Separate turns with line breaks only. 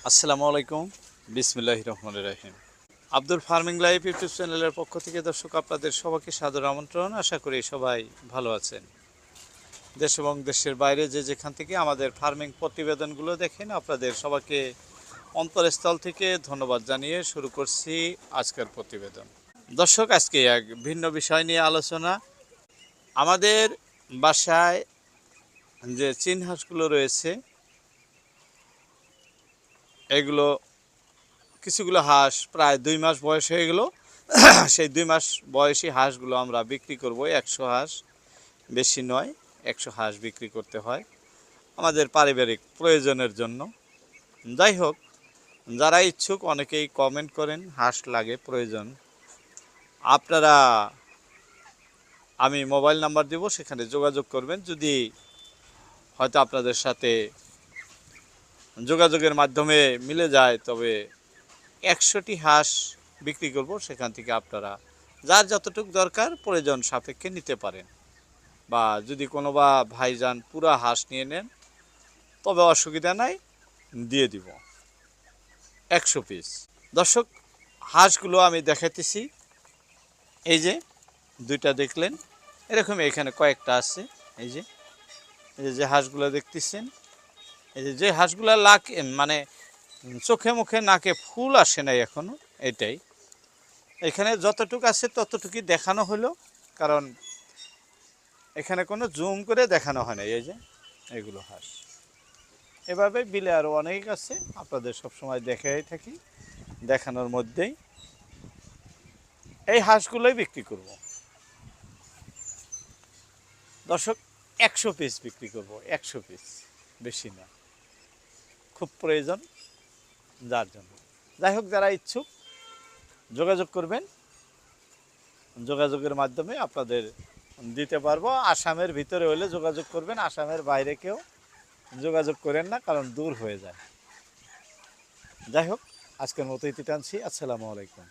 আসসালামু আলাইকুম, বিসমিল্লাহির রহমানির রহিম। আব্দুল ফার্মিং লাইফ ইউটিউব চ্যানেলের পক্ষ থেকে দর্শক আপনাদের সবাইকে সাদর আমন্ত্রণ। আশা করি সবাই ভালো আছেন। দেশ এবং দেশের বাইরে যে যেখান থেকে আমাদের ফার্মিং প্রতিবেদনগুলো দেখেন, আপনাদের সবাইকে অন্তরস্থল থেকে ধন্যবাদ জানিয়ে শুরু করছি আজকের প্রতিবেদন। দর্শক, আজকে এক ভিন্ন বিষয় নিয়ে আলোচনা। আমাদের বাসায় যে চীন হাঁসগুলো রয়েছে, এগুলো কিছুগুলো হাঁস প্রায় 2 মাস বয়স হয়ে গেল। সেই 2 মাস বয়সী হাঁসগুলো আমরা বিক্রি করব। 100 হাঁস, বেশি নয়, 100 হাঁস বিক্রি করতে হয় আমাদের পারিবারিক প্রয়োজনের জন্য। যাই হোক, যারা ইচ্ছুক অনেকেই কমেন্ট করেন হাঁস লাগে, প্রয়োজন। আপনারা, আমি মোবাইল নাম্বার দেব, সেখানে যোগাযোগ করবেন। যদি হয়তো আপনাদের সাথে যোগাযোগের মাধ্যমে মিলে যায়, তবে 100টি হাঁস বিক্রি করব। সেখান থেকে আপনারা যার যতটুকু দরকার প্রয়োজন সাপেক্ষে নিতে পারেন, বা যদি কোনো বা ভাইজান পুরা হাঁস নিয়ে নেন তবে অসুবিধা নাই, দিয়ে দিব 100 পিস। দর্শক, হাঁসগুলো আমি দেখাইতেছি। এই যে দুইটা দেখলেন, এরকম এখানে কয়েকটা আছে। এই যে এই যে হাঁসগুলো দেখতেছেন, এই যে হাঁসগুলো মানে চোখে মুখে নাকে ফুল আসে নাই এখনো, এটাই। এখানে যতটুকু আছে ততটুকুই দেখানো হলো, কারণ এখানে কোনো জুম করে দেখানো হয় না। এই যে এগুলো হাঁস, এভাবে বিলে আরও অনেক আছে, আপনাদের সবসময় দেখাই থাকি, দেখানোর মধ্যেই এই হাঁসগুলোই বিক্রি করব। দর্শক, 100 পিস বিক্রি করব, 100 পিস, বেশি না, খুব প্রয়োজন যার জন্য। যাই হোক, যারা ইচ্ছুক যোগাযোগ করবেন, যোগাযোগের মাধ্যমে আপনাদের দিতে পারবো। আসামের ভিতরে হলে যোগাযোগ করবেন, আসামের বাইরে কেউ যোগাযোগ করেন না, কারণ দূর হয়ে যায়। যাই হোক, আজকের মতো ইতি টানছি। আসসালামু আলাইকুম।